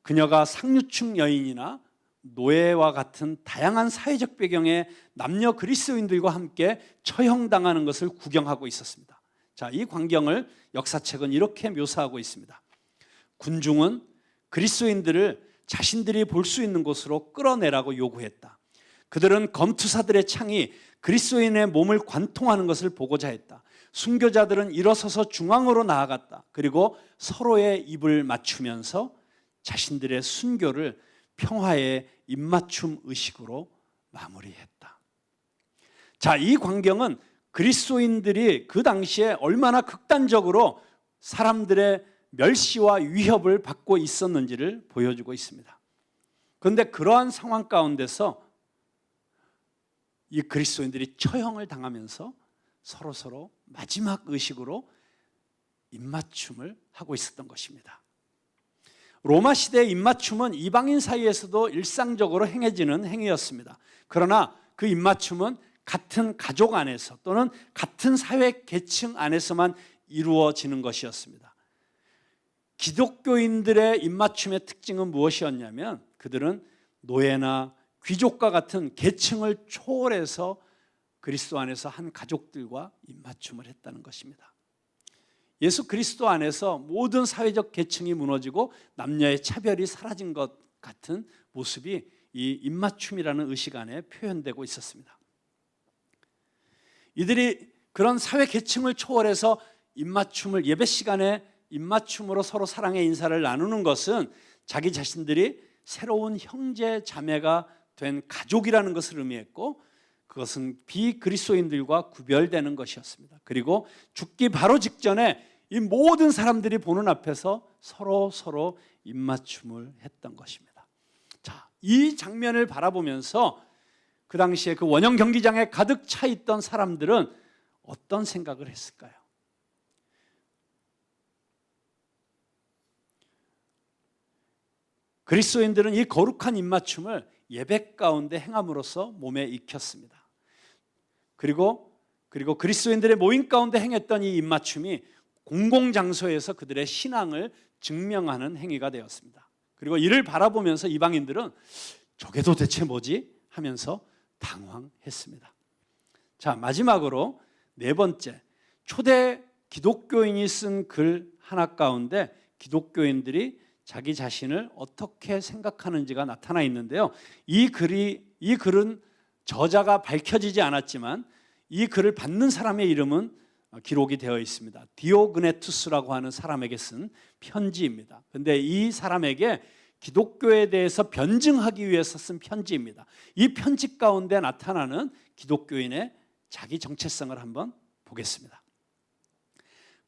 그녀가 상류층 여인이나 노예와 같은 다양한 사회적 배경의 남녀 그리스도인들과 함께 처형당하는 것을 구경하고 있었습니다. 자, 이 광경을 역사책은 이렇게 묘사하고 있습니다. 군중은 그리스도인들을 자신들이 볼 수 있는 곳으로 끌어내라고 요구했다. 그들은 검투사들의 창이 그리스도인의 몸을 관통하는 것을 보고자 했다. 순교자들은 일어서서 중앙으로 나아갔다. 그리고 서로의 입을 맞추면서 자신들의 순교를 평화의 입맞춤 의식으로 마무리했다. 자, 이 광경은 그리스도인들이 그 당시에 얼마나 극단적으로 사람들의 멸시와 위협을 받고 있었는지를 보여주고 있습니다. 그런데 그러한 상황 가운데서 이 그리스도인들이 처형을 당하면서 서로 마지막 의식으로 입맞춤을 하고 있었던 것입니다. 로마 시대의 입맞춤은 이방인 사이에서도 일상적으로 행해지는 행위였습니다. 그러나 그 입맞춤은 같은 가족 안에서 또는 같은 사회 계층 안에서만 이루어지는 것이었습니다. 기독교인들의 입맞춤의 특징은 무엇이었냐면 그들은 노예나 귀족과 같은 계층을 초월해서 그리스도 안에서 한 가족들과 입맞춤을 했다는 것입니다. 예수 그리스도 안에서 모든 사회적 계층이 무너지고 남녀의 차별이 사라진 것 같은 모습이 이 입맞춤이라는 의식 안에 표현되고 있었습니다. 이들이 그런 사회 계층을 초월해서 입맞춤을 예배 시간에 입맞춤으로 서로 사랑의 인사를 나누는 것은 자기 자신들이 새로운 형제 자매가 된 가족이라는 것을 의미했고 그것은 비그리스도인들과 구별되는 것이었습니다. 그리고 죽기 바로 직전에 이 모든 사람들이 보는 앞에서 서로 입맞춤을 했던 것입니다. 자, 이 장면을 바라보면서 그 당시에 그 원형 경기장에 가득 차 있던 사람들은 어떤 생각을 했을까요? 그리스도인들은 이 거룩한 입맞춤을 예배 가운데 행함으로써 몸에 익혔습니다. 그리고 그리스도인들의 모임 가운데 행했던 이 입맞춤이 공공장소에서 그들의 신앙을 증명하는 행위가 되었습니다. 그리고 이를 바라보면서 이방인들은 저게 도대체 뭐지? 하면서 당황했습니다. 자, 마지막으로 네 번째, 초대 기독교인이 쓴 글 하나 가운데 기독교인들이 자기 자신을 어떻게 생각하는지가 나타나 있는데요. 이 글은 저자가 밝혀지지 않았지만 이 글을 받는 사람의 이름은 기록이 되어 있습니다. 디오그네투스라고 하는 사람에게 쓴 편지입니다. 그런데 이 사람에게 기독교에 대해서 변증하기 위해서 쓴 편지입니다. 이 편지 가운데 나타나는 기독교인의 자기 정체성을 한번 보겠습니다.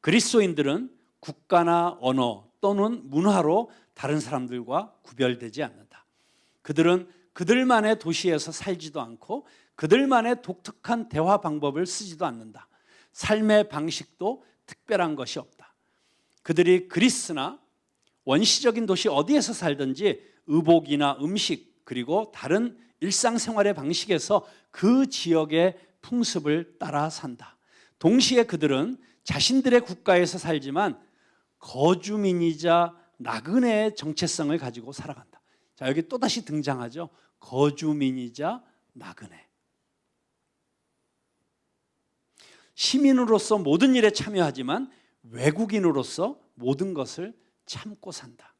그리스도인들은 국가나 언어 또는 문화로 다른 사람들과 구별되지 않는다. 그들은 그들만의 도시에서 살지도 않고 그들만의 독특한 대화 방법을 쓰지도 않는다. 삶의 방식도 특별한 것이 없다. 그들이 그리스나 원시적인 도시 어디에서 살든지 의복이나 음식 그리고 다른 일상생활의 방식에서 그 지역의 풍습을 따라 산다. 동시에 그들은 자신들의 국가에서 살지만 거주민이자 나그네의 정체성을 가지고 살아간다. 자, 여기 또다시 등장하죠. 거주민이자 나그네. 시민으로서 모든 일에 참여하지만 외국인으로서 모든 것을 참고 산다.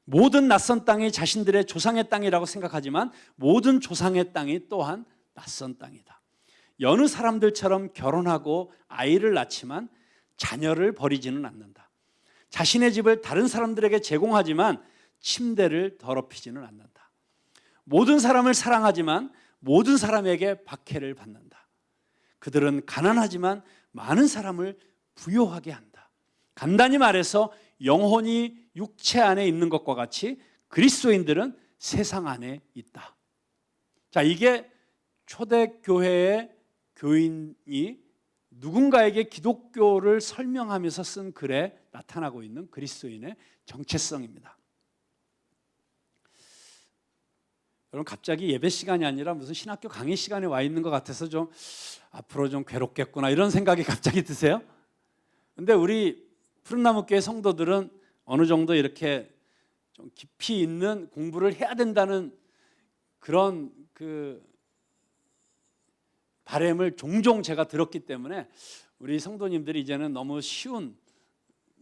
모든 낯선 땅이 자신들의 조상의 땅이라고 생각하지만 모든 조상의 땅이 또한 낯선 땅이다. 여느 사람들처럼 결혼하고 아이를 낳지만 자녀를 버리지는 않는다. 자신의 집을 다른 사람들에게 제공하지만 침대를 더럽히지는 않는다. 모든 사람을 사랑하지만 모든 사람에게 박해를 받는다. 그들은 가난하지만 많은 사람을 부요하게 한다. 간단히 말해서 영혼이 육체 안에 있는 것과 같이 그리스도인들은 세상 안에 있다. 자, 이게 초대교회의 교인이 누군가에게 기독교를 설명하면서 쓴 글에 나타나고 있는 그리스도인의 정체성입니다. 여러분, 갑자기 예배 시간이 아니라 무슨 신학교 강의 시간에 와 있는 것 같아서 좀 앞으로 좀 괴롭겠구나 이런 생각이 갑자기 드세요? 근데 우리 푸른나무교회 성도들은 어느 정도 이렇게 좀 깊이 있는 공부를 해야 된다는 그런 바람을 종종 제가 들었기 때문에 우리 성도님들이 이제는 너무 쉬운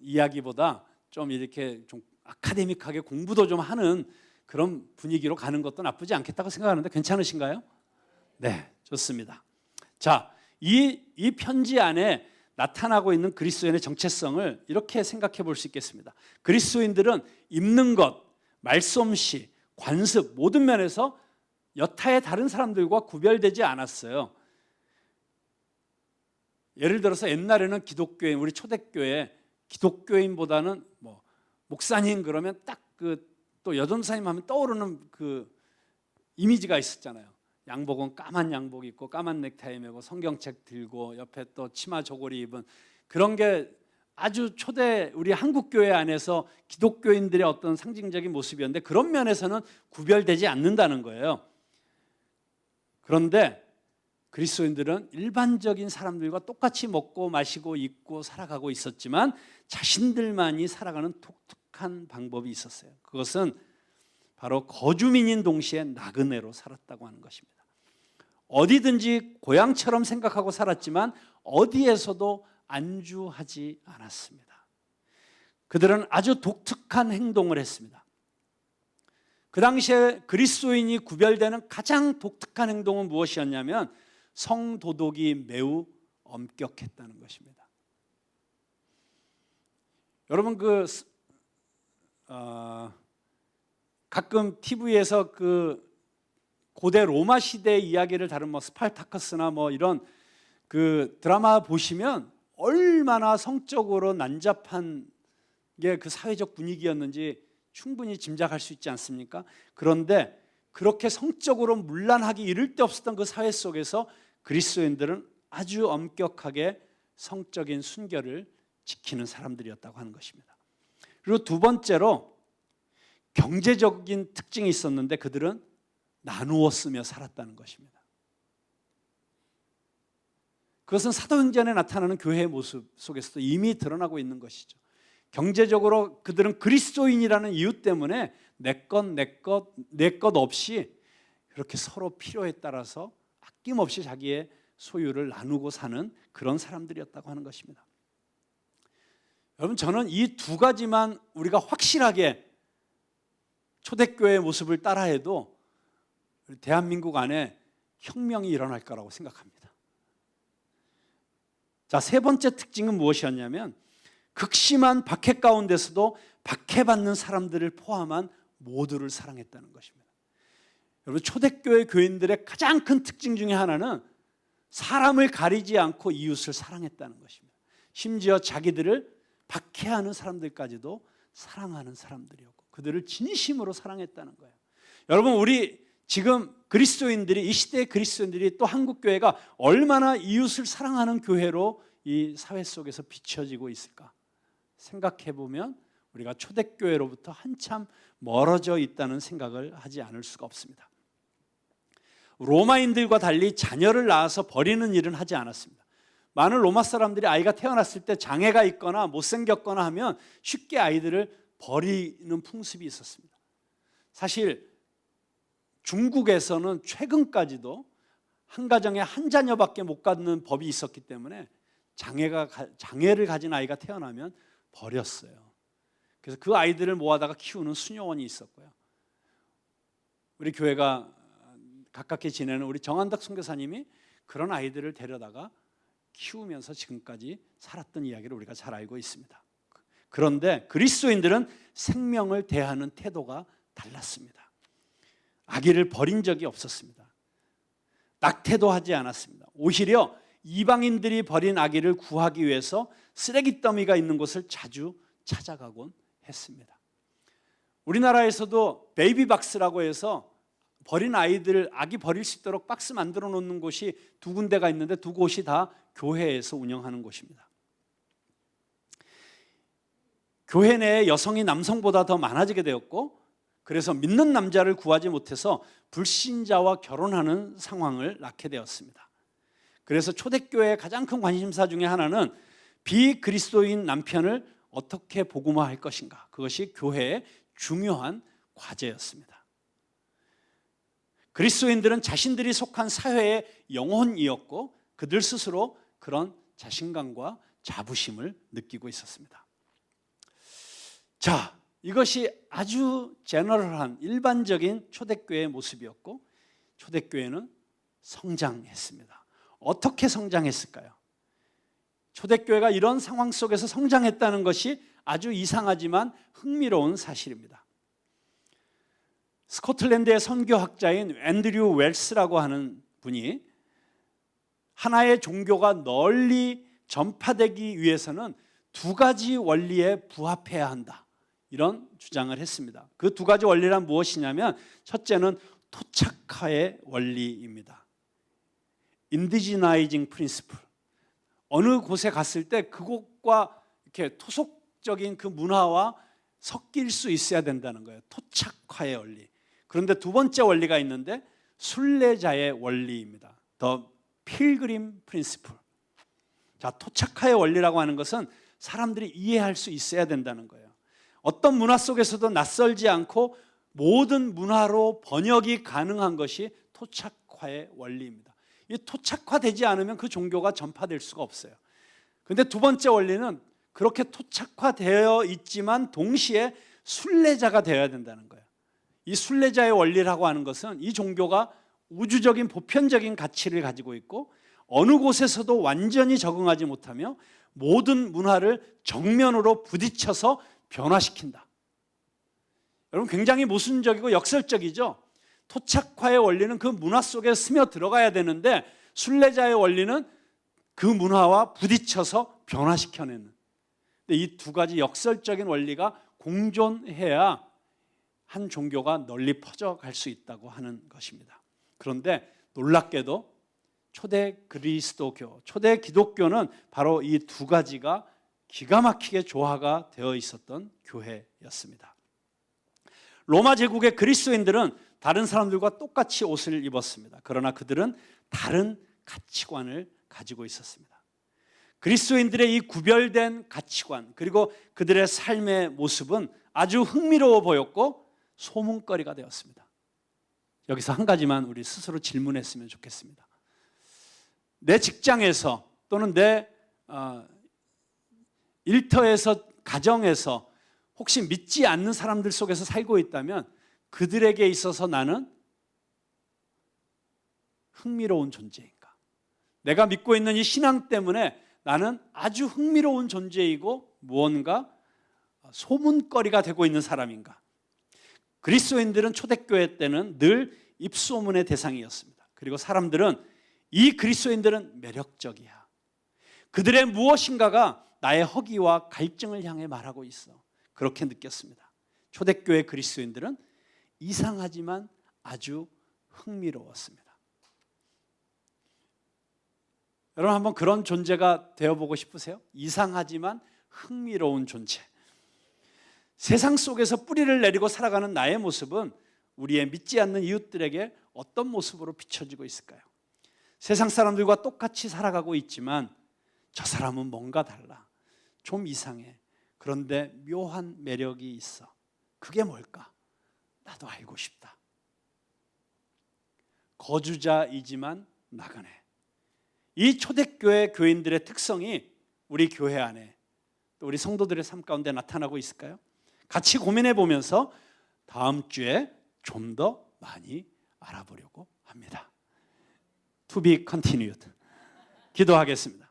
이야기보다 좀 이렇게 좀 아카데믹하게 공부도 좀 하는 그런 분위기로 가는 것도 나쁘지 않겠다고 생각하는데 괜찮으신가요? 네, 좋습니다. 자, 이 편지 안에 나타나고 있는 그리스도인의 정체성을 이렇게 생각해 볼 수 있겠습니다. 그리스도인들은 입는 것, 말솜씨, 관습 모든 면에서 여타의 다른 사람들과 구별되지 않았어요. 예를 들어서 옛날에는 기독교인, 우리 초대교회 기독교인보다는 뭐 목사님 그러면 딱 또 여전사님 하면 떠오르는 그 이미지가 있었잖아요. 양복은 까만 양복 입고 까만 넥타이 메고 성경책 들고 옆에 또 치마 저고리 입은 그런 게 아주 초대 우리 한국 교회 안에서 기독교인들의 어떤 상징적인 모습이었는데 그런 면에서는 구별되지 않는다는 거예요. 그런데 그리스도인들은 일반적인 사람들과 똑같이 먹고 마시고 입고 살아가고 있었지만 자신들만이 살아가는 독특한 방법이 있었어요. 그것은 바로 거주민인 동시에 나그네로 살았다고 하는 것입니다. 어디든지 고향처럼 생각하고 살았지만 어디에서도 안주하지 않았습니다. 그들은 아주 독특한 행동을 했습니다. 그 당시에 그리스도인이 구별되는 가장 독특한 행동은 무엇이었냐면 성도덕이 매우 엄격했다는 것입니다. 여러분 가끔 TV에서 고대 로마 시대 이야기를 다룬 스파르타쿠스나 이런 드라마 보시면 얼마나 성적으로 난잡한 게 그 사회적 분위기였는지 충분히 짐작할 수 있지 않습니까? 그런데 그렇게 성적으로 문란하기 이를 데 없었던 그 사회 속에서 그리스도인들은 아주 엄격하게 성적인 순결을 지키는 사람들이었다고 하는 것입니다. 그리고 두 번째로 경제적인 특징이 있었는데 그들은 나누어 쓰며 살았다는 것입니다. 그것은 사도행전에 나타나는 교회의 모습 속에서도 이미 드러나고 있는 것이죠. 경제적으로 그들은 그리스도인이라는 이유 때문에 내 것 없이 그렇게 서로 필요에 따라서 아낌없이 자기의 소유를 나누고 사는 그런 사람들이었다고 하는 것입니다. 여러분, 저는 이 두 가지만 우리가 확실하게 초대교회의 모습을 따라해도 대한민국 안에 혁명이 일어날 거라고 생각합니다. 자, 세 번째 특징은 무엇이었냐면 극심한 박해 가운데서도 박해받는 사람들을 포함한 모두를 사랑했다는 것입니다. 여러분, 초대교회 교인들의 가장 큰 특징 중에 하나는 사람을 가리지 않고 이웃을 사랑했다는 것입니다. 심지어 자기들을 박해하는 사람들까지도 사랑하는 사람들이었고 그들을 진심으로 사랑했다는 거예요. 여러분, 우리 지금 그리스도인들이, 이 시대의 그리스도인들이 또 한국교회가 얼마나 이웃을 사랑하는 교회로 이 사회 속에서 비춰지고 있을까 생각해 보면 우리가 초대교회로부터 한참 멀어져 있다는 생각을 하지 않을 수가 없습니다. 로마인들과 달리 자녀를 낳아서 버리는 일은 하지 않았습니다. 많은 로마 사람들이 아이가 태어났을 때 장애가 있거나 못생겼거나 하면 쉽게 아이들을 버리는 풍습이 있었습니다. 사실 중국에서는 최근까지도 한 가정에 한 자녀밖에 못 갖는 법이 있었기 때문에 장애를 가진 아이가 태어나면 버렸어요. 그래서 그 아이들을 모아다가 키우는 수녀원이 있었고요. 우리 교회가 가깝게 지내는 우리 정한덕 선교사님이 그런 아이들을 데려다가 키우면서 지금까지 살았던 이야기를 우리가 잘 알고 있습니다. 그런데 그리스도인들은 생명을 대하는 태도가 달랐습니다. 아기를 버린 적이 없었습니다. 낙태도 하지 않았습니다. 오히려 이방인들이 버린 아기를 구하기 위해서 쓰레기 더미가 있는 곳을 자주 찾아가곤 했습니다. 우리나라에서도 베이비박스라고 해서 버린 아이들, 아기 버릴 수 있도록 박스 만들어 놓는 곳이 두 군데가 있는데 두 곳이 다 교회에서 운영하는 곳입니다. 교회 내에 여성이 남성보다 더 많아지게 되었고 그래서 믿는 남자를 구하지 못해서 불신자와 결혼하는 상황을 낳게 되었습니다. 그래서 초대교회의 가장 큰 관심사 중에 하나는 비그리스도인 남편을 어떻게 복음화할 것인가. 그것이 교회의 중요한 과제였습니다. 그리스도인들은 자신들이 속한 사회의 영혼이었고 그들 스스로 그런 자신감과 자부심을 느끼고 있었습니다. 자, 이것이 아주 제너럴한 일반적인 초대교회의 모습이었고 초대교회는 성장했습니다. 어떻게 성장했을까요? 초대교회가 이런 상황 속에서 성장했다는 것이 아주 이상하지만 흥미로운 사실입니다. 스코틀랜드의 선교학자인 앤드류 웰스라고 하는 분이 하나의 종교가 널리 전파되기 위해서는 두 가지 원리에 부합해야 한다. 이런 주장을 했습니다. 그 두 가지 원리란 무엇이냐면 첫째는 토착화의 원리입니다. 인디지나이징 프린시플. 어느 곳에 갔을 때 그곳과 이렇게 토속적인 그 문화와 섞일 수 있어야 된다는 거예요. 토착화의 원리. 그런데 두 번째 원리가 있는데 순례자의 원리입니다. The 필그림 프린시플. 자, 토착화의 원리라고 하는 것은 사람들이 이해할 수 있어야 된다는 거예요. 어떤 문화 속에서도 낯설지 않고 모든 문화로 번역이 가능한 것이 토착화의 원리입니다. 이 토착화되지 않으면 그 종교가 전파될 수가 없어요. 근데 두 번째 원리는 그렇게 토착화되어 있지만 동시에 순례자가 되어야 된다는 거예요. 이 순례자의 원리라고 하는 것은 이 종교가 우주적인 보편적인 가치를 가지고 있고 어느 곳에서도 완전히 적응하지 못하며 모든 문화를 정면으로 부딪혀서 변화시킨다. 여러분, 굉장히 모순적이고 역설적이죠. 토착화의 원리는 그 문화 속에 스며들어가야 되는데 순례자의 원리는 그 문화와 부딪혀서 변화시켜내는. 이 두 가지 역설적인 원리가 공존해야 한 종교가 널리 퍼져갈 수 있다고 하는 것입니다. 그런데 놀랍게도 초대 그리스도교, 초대 기독교는 바로 이 두 가지가 기가 막히게 조화가 되어 있었던 교회였습니다. 로마 제국의 그리스도인들은 다른 사람들과 똑같이 옷을 입었습니다. 그러나 그들은 다른 가치관을 가지고 있었습니다. 그리스도인들의 이 구별된 가치관 그리고 그들의 삶의 모습은 아주 흥미로워 보였고 소문거리가 되었습니다. 여기서 한 가지만 우리 스스로 질문했으면 좋겠습니다. 내 직장에서 또는 내 일터에서, 가정에서 혹시 믿지 않는 사람들 속에서 살고 있다면 그들에게 있어서 나는 흥미로운 존재인가? 내가 믿고 있는 이 신앙 때문에 나는 아주 흥미로운 존재이고 무언가 소문거리가 되고 있는 사람인가? 그리스도인들은 초대교회 때는 늘 입소문의 대상이었습니다. 그리고 사람들은 이 그리스도인들은 매력적이야. 그들의 무엇인가가 나의 허기와 갈증을 향해 말하고 있어. 그렇게 느꼈습니다. 초대교회 그리스도인들은 이상하지만 아주 흥미로웠습니다. 여러분, 한번 그런 존재가 되어보고 싶으세요? 이상하지만 흥미로운 존재. 세상 속에서 뿌리를 내리고 살아가는 나의 모습은 우리의 믿지 않는 이웃들에게 어떤 모습으로 비춰지고 있을까요? 세상 사람들과 똑같이 살아가고 있지만 저 사람은 뭔가 달라. 좀 이상해. 그런데 묘한 매력이 있어. 그게 뭘까? 나도 알고 싶다. 거주자이지만 나그네. 이 초대교회 교인들의 특성이 우리 교회 안에 또 우리 성도들의 삶 가운데 나타나고 있을까요? 같이 고민해 보면서 다음 주에 좀 더 많이 알아보려고 합니다. To be continued. 기도하겠습니다.